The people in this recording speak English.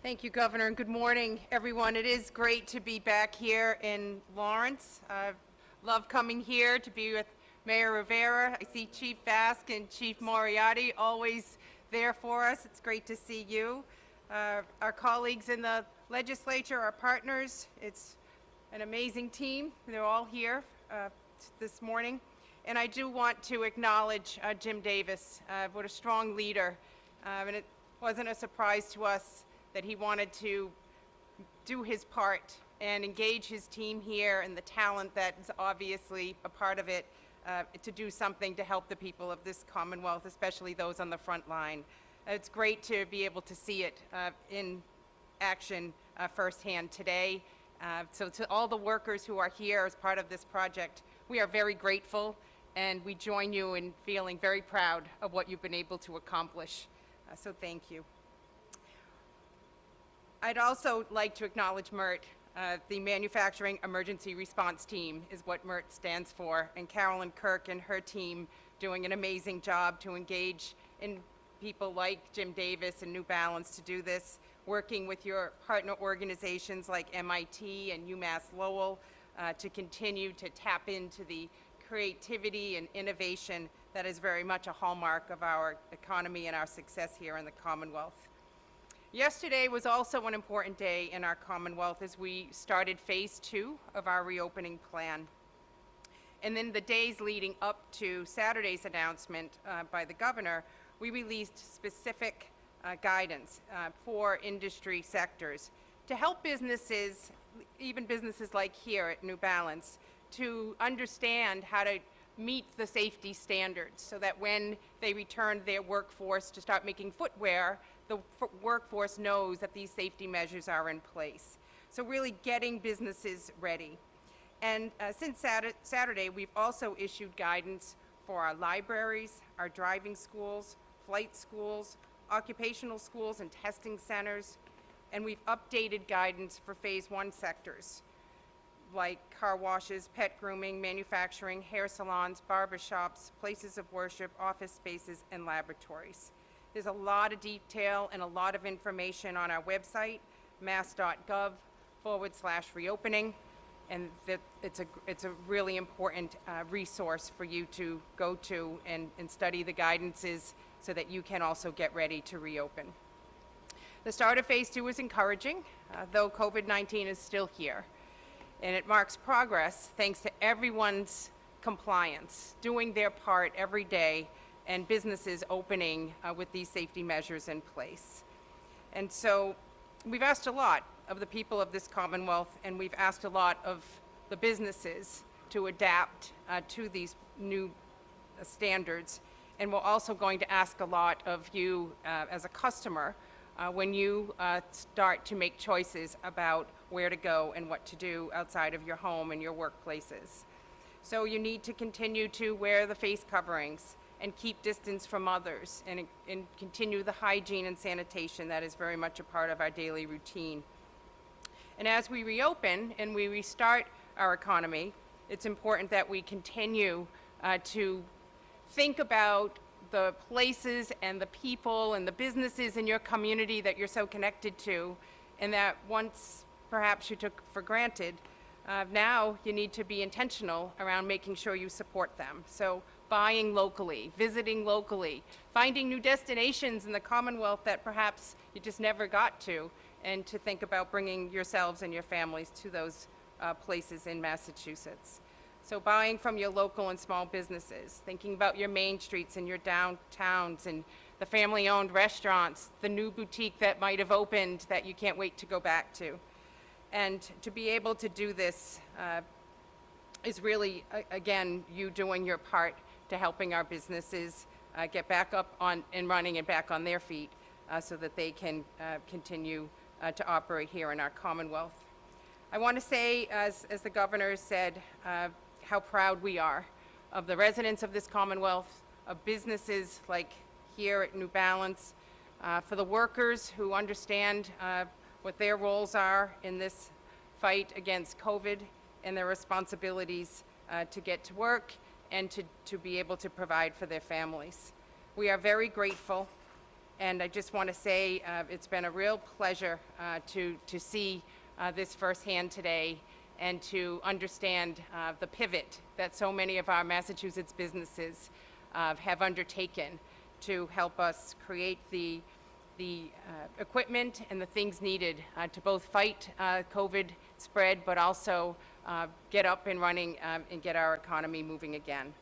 Thank you, Governor, and good morning, everyone. It is great to be back here in Lawrence. I love coming here to be with Mayor Rivera. I see Chief Bask and Chief Moriarty always there for us. It's great to see you. Our colleagues in the legislature, our partners, it's an amazing team. They're all here this morning. And I do want to acknowledge Jim Davis. What a strong leader. And it wasn't a surprise to us that he wanted to do his part and engage his team here and the talent that is obviously a part of it to do something to help the people of this Commonwealth, especially those on the front line. It's great to be able to see it in action firsthand today. So to all the workers who are here as part of this project, we are very grateful, and we join you in feeling very proud of what you've been able to accomplish. So thank you. I'd also like to acknowledge MERT. The Manufacturing Emergency Response Team is what MERT stands for, and Carolyn Kirk and her team doing an amazing job to engage in people like Jim Davis and New Balance to do this, working with your partner organizations like MIT and UMass Lowell to continue to tap into the creativity and innovation that is very much a hallmark of our economy and our success here in the Commonwealth. Yesterday was also an important day in our Commonwealth as we started phase 2 of our reopening plan. And then the days leading up to Saturday's announcement by the governor, we released specific guidance for industry sectors to help businesses, even businesses like here at New Balance, to understand how to meet the safety standards so that when they return their workforce to start making footwear, the workforce knows that these safety measures are in place. So really getting businesses ready. And since Saturday, we've also issued guidance for our libraries, our driving schools, flight schools, occupational schools and testing centers, and we've updated guidance for phase 1 sectors like car washes, pet grooming, manufacturing, hair salons, barbershops, places of worship, office spaces, and laboratories. There's a lot of detail and a lot of information on our website, mass.gov/reopening, and it's a really important resource for you to go to and study the guidances so that you can also get ready to reopen. The start of phase 2 is encouraging, though COVID-19 is still here. And it marks progress thanks to everyone's compliance, doing their part every day, and businesses opening with these safety measures in place. And so we've asked a lot of the people of this Commonwealth, and we've asked a lot of the businesses to adapt to these new standards. And we're also going to ask a lot of you as a customer when you start to make choices about where to go and what to do outside of your home and your workplaces. So you need to continue to wear the face coverings and keep distance from others and continue the hygiene and sanitation that is very much a part of our daily routine. And as we reopen and we restart our economy, it's important that we continue to think about the places and the people and the businesses in your community that you're so connected to, and that once perhaps you took for granted, now you need to be intentional around making sure you support them. So buying locally, visiting locally, finding new destinations in the Commonwealth that perhaps you just never got to, and to think about bringing yourselves and your families to those places in Massachusetts. So buying from your local and small businesses, thinking about your main streets and your downtowns and the family-owned restaurants, the new boutique that might have opened that you can't wait to go back to. And to be able to do this is really, again, you doing your part to helping our businesses get back up on and running and back on their feet so that they can continue to operate here in our Commonwealth. I want to say, as the governor said, how proud we are of the residents of this Commonwealth, of businesses like here at New Balance, for the workers who understand what their roles are in this fight against COVID and their responsibilities to get to work and to be able to provide for their families. We are very grateful And I just want to say it's been a real pleasure to see this firsthand today and to understand the pivot that so many of our Massachusetts businesses have undertaken to help us create the equipment and the things needed to both fight COVID spread, but also get up and running and get our economy moving again.